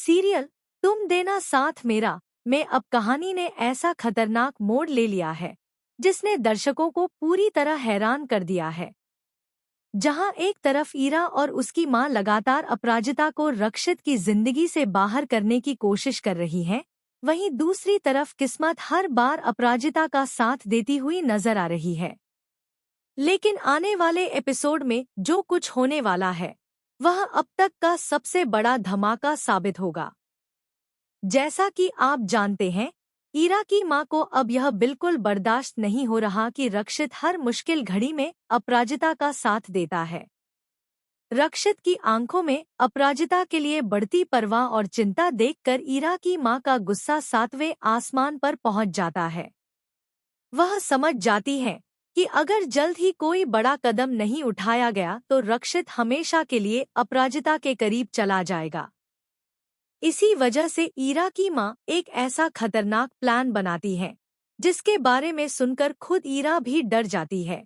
Serial तुम देना साथ मेरा में अब कहानी ने ऐसा खतरनाक मोड़ ले लिया है जिसने दर्शकों को पूरी तरह हैरान कर दिया है। जहां एक तरफ ईरा और उसकी मां लगातार अपराजिता को रक्षित की जिंदगी से बाहर करने की कोशिश कर रही हैं, वहीं दूसरी तरफ किस्मत हर बार अपराजिता का साथ देती हुई नजर आ रही है। लेकिन आने वाले एपिसोड में जो कुछ होने वाला है वह अब तक का सबसे बड़ा धमाका साबित होगा। जैसा कि आप जानते हैं, ईरा की मां को अब यह बिल्कुल बर्दाश्त नहीं हो रहा कि रक्षित हर मुश्किल घड़ी में अपराजिता का साथ देता है। रक्षित की आंखों में अपराजिता के लिए बढ़ती परवाह और चिंता देखकर ईरा की मां का गुस्सा 7वें आसमान पर पहुंच जाता है। वह समझ जाती है कि अगर जल्द ही कोई बड़ा कदम नहीं उठाया गया तो रक्षित हमेशा के लिए अपराजिता के करीब चला जाएगा। इसी वजह से ईरा की मां एक ऐसा खतरनाक प्लान बनाती है जिसके बारे में सुनकर खुद ईरा भी डर जाती है।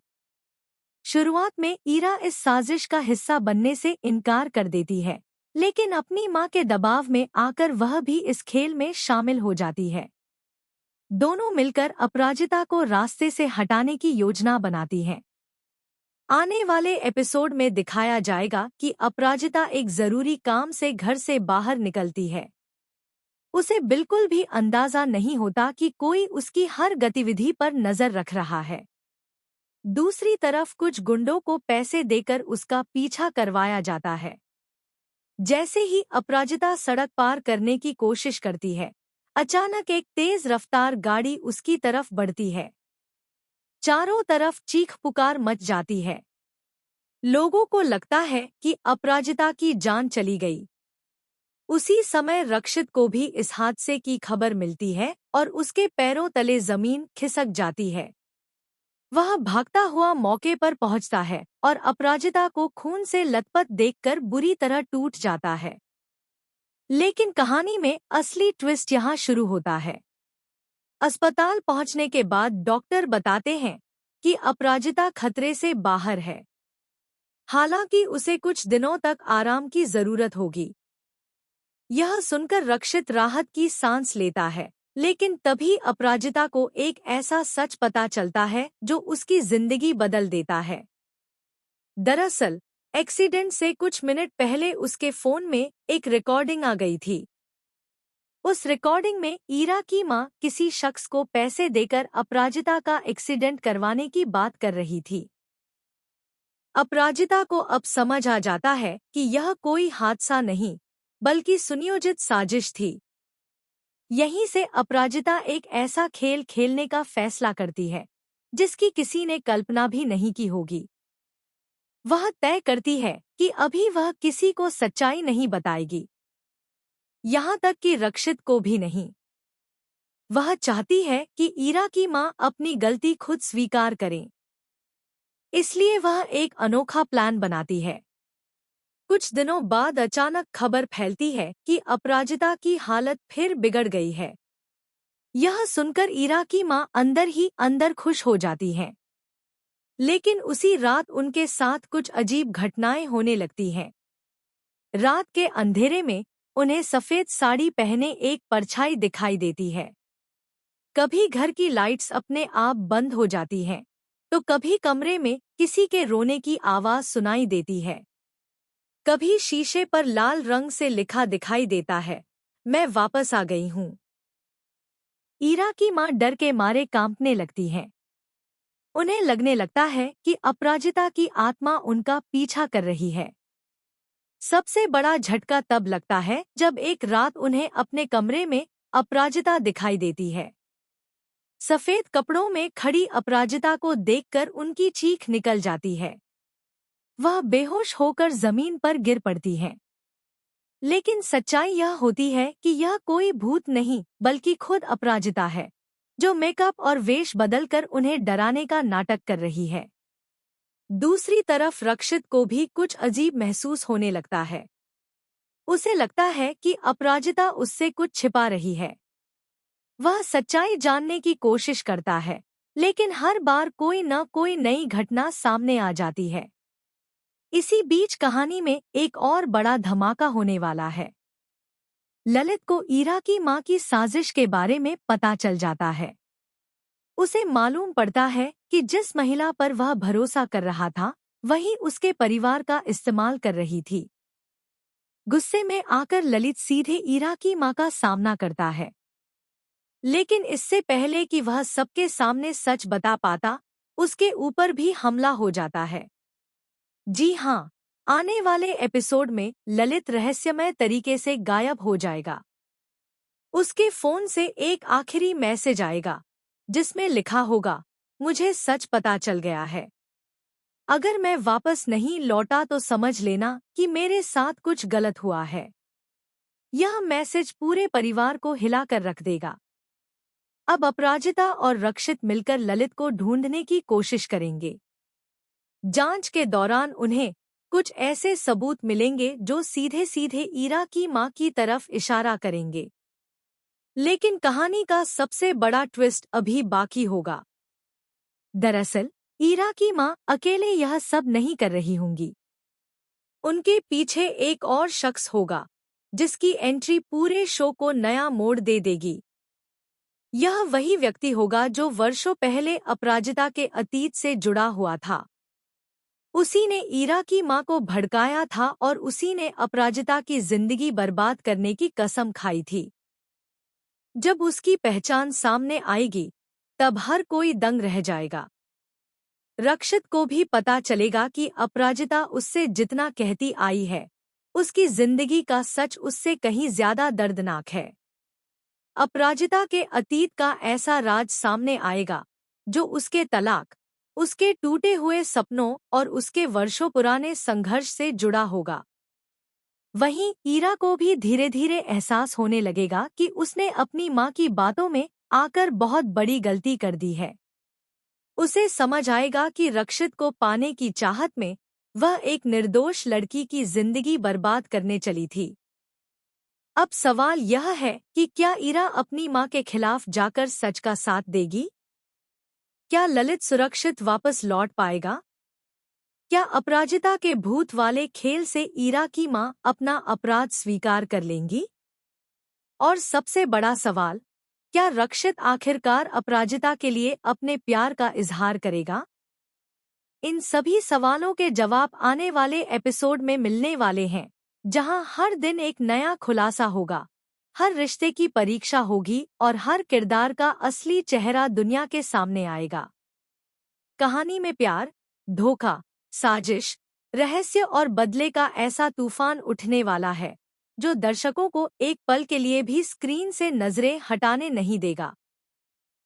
शुरुआत में ईरा इस साजिश का हिस्सा बनने से इनकार कर देती है, लेकिन अपनी मां के दबाव में आकर वह भी इस खेल में शामिल हो जाती है। दोनों मिलकर अपराजिता को रास्ते से हटाने की योजना बनाती हैं। आने वाले एपिसोड में दिखाया जाएगा कि अपराजिता एक जरूरी काम से घर से बाहर निकलती है। उसे बिल्कुल भी अंदाजा नहीं होता कि कोई उसकी हर गतिविधि पर नजर रख रहा है। दूसरी तरफ कुछ गुंडों को पैसे देकर उसका पीछा करवाया जाता है। जैसे ही अपराजिता सड़क पार करने की कोशिश करती है, अचानक एक तेज रफ्तार गाड़ी उसकी तरफ बढ़ती है। चारों तरफ चीख पुकार मच जाती है। लोगों को लगता है कि अपराजिता की जान चली गई। उसी समय रक्षित को भी इस हादसे की खबर मिलती है और उसके पैरों तले जमीन खिसक जाती है। वह भागता हुआ मौके पर पहुंचता है और अपराजिता को खून से लथपथ देखकर बुरी तरह टूट जाता है। लेकिन कहानी में असली ट्विस्ट यहाँ शुरू होता है। अस्पताल पहुंचने के बाद डॉक्टर बताते हैं कि अपराजिता खतरे से बाहर है। हालांकि उसे कुछ दिनों तक आराम की जरूरत होगी। यह सुनकर रक्षित राहत की सांस लेता है, लेकिन तभी अपराजिता को एक ऐसा सच पता चलता है जो उसकी जिंदगी बदल देता है। दरअसल एक्सीडेंट से कुछ मिनट पहले उसके फोन में एक रिकॉर्डिंग आ गई थी। उस रिकॉर्डिंग में ईरा की मां किसी शख्स को पैसे देकर अपराजिता का एक्सीडेंट करवाने की बात कर रही थी। अपराजिता को अब समझ आ जाता है कि यह कोई हादसा नहीं बल्कि सुनियोजित साजिश थी। यहीं से अपराजिता एक ऐसा खेल खेलने का फैसला करती है जिसकी किसी ने कल्पना भी नहीं की होगी। वह तय करती है कि अभी वह किसी को सच्चाई नहीं बताएगी, यहाँ तक कि रक्षित को भी नहीं। वह चाहती है कि ईरा की मां अपनी गलती खुद स्वीकार करे। इसलिए वह एक अनोखा प्लान बनाती है। कुछ दिनों बाद अचानक खबर फैलती है कि अपराजिता की हालत फिर बिगड़ गई है। यह सुनकर ईरा की मां अंदर ही अंदर खुश हो जाती हैं। लेकिन उसी रात उनके साथ कुछ अजीब घटनाएं होने लगती हैं। रात के अंधेरे में उन्हें सफेद साड़ी पहने एक परछाई दिखाई देती है। कभी घर की लाइट्स अपने आप बंद हो जाती हैं, तो कभी कमरे में किसी के रोने की आवाज सुनाई देती है। कभी शीशे पर लाल रंग से लिखा दिखाई देता है, मैं वापस आ गई हूँ। ईरा की मां डर के मारे कांपने लगती हैं। उन्हें लगने लगता है कि अपराजिता की आत्मा उनका पीछा कर रही है। सबसे बड़ा झटका तब लगता है जब एक रात उन्हें अपने कमरे में अपराजिता दिखाई देती है। सफेद कपड़ों में खड़ी अपराजिता को देखकर उनकी चीख निकल जाती है। वह बेहोश होकर जमीन पर गिर पड़ती हैं। लेकिन सच्चाई यह होती है कि यह कोई भूत नहीं बल्कि खुद अपराजिता है, जो मेकअप और वेश बदलकर उन्हें डराने का नाटक कर रही है। दूसरी तरफ रक्षित को भी कुछ अजीब महसूस होने लगता है। उसे लगता है कि अपराजिता उससे कुछ छिपा रही है। वह सच्चाई जानने की कोशिश करता है, लेकिन हर बार कोई न कोई नई घटना सामने आ जाती है। इसी बीच कहानी में एक और बड़ा धमाका होने वाला है। ललित को ईरा की मां की साजिश के बारे में पता चल जाता है। उसे मालूम पड़ता है कि जिस महिला पर वह भरोसा कर रहा था वही उसके परिवार का इस्तेमाल कर रही थी। गुस्से में आकर ललित सीधे ईरा की मां का सामना करता है, लेकिन इससे पहले कि वह सबके सामने सच बता पाता, उसके ऊपर भी हमला हो जाता है। जी हाँ, आने वाले एपिसोड में ललित रहस्यमय तरीके से गायब हो जाएगा। उसके फोन से एक आखिरी मैसेज आएगा जिसमें लिखा होगा, मुझे सच पता चल गया है। अगर मैं वापस नहीं लौटा तो समझ लेना कि मेरे साथ कुछ गलत हुआ है। यह मैसेज पूरे परिवार को हिलाकर रख देगा। अब अपराजिता और रक्षित मिलकर ललित को ढूंढने की कोशिश करेंगे। जांच के दौरान उन्हें कुछ ऐसे सबूत मिलेंगे जो सीधे सीधे ईरा की मां की तरफ इशारा करेंगे। लेकिन कहानी का सबसे बड़ा ट्विस्ट अभी बाकी होगा। दरअसल ईरा की मां अकेले यह सब नहीं कर रही होंगी। उनके पीछे एक और शख्स होगा जिसकी एंट्री पूरे शो को नया मोड़ दे देगी। यह वही व्यक्ति होगा जो वर्षों पहले अपराजिता के अतीत से जुड़ा हुआ था। उसी ने ईरा की मां को भड़काया था और उसी ने अपराजिता की जिंदगी बर्बाद करने की कसम खाई थी। जब उसकी पहचान सामने आएगी तब हर कोई दंग रह जाएगा। रक्षित को भी पता चलेगा कि अपराजिता उससे जितना कहती आई है, उसकी जिंदगी का सच उससे कहीं ज्यादा दर्दनाक है। अपराजिता के अतीत का ऐसा राज सामने आएगा जो उसके तलाक, उसके टूटे हुए सपनों और उसके वर्षों पुराने संघर्ष से जुड़ा होगा। वहीं ईरा को भी धीरे धीरे एहसास होने लगेगा कि उसने अपनी मां की बातों में आकर बहुत बड़ी गलती कर दी है। उसे समझ आएगा कि रक्षित को पाने की चाहत में वह एक निर्दोष लड़की की जिंदगी बर्बाद करने चली थी। अब सवाल यह है कि क्या ईरा अपनी मां के खिलाफ जाकर सच का साथ देगी? क्या ललित सुरक्षित वापस लौट पाएगा? क्या अपराजिता के भूत वाले खेल से ईरा की मां अपना अपराध स्वीकार कर लेंगी? और सबसे बड़ा सवाल, क्या रक्षित आखिरकार अपराजिता के लिए अपने प्यार का इजहार करेगा? इन सभी सवालों के जवाब आने वाले एपिसोड में मिलने वाले हैं, जहां हर दिन एक नया खुलासा होगा, हर रिश्ते की परीक्षा होगी और हर किरदार का असली चेहरा दुनिया के सामने आएगा। कहानी में प्यार, धोखा, साजिश, रहस्य और बदले का ऐसा तूफान उठने वाला है जो दर्शकों को एक पल के लिए भी स्क्रीन से नजरें हटाने नहीं देगा।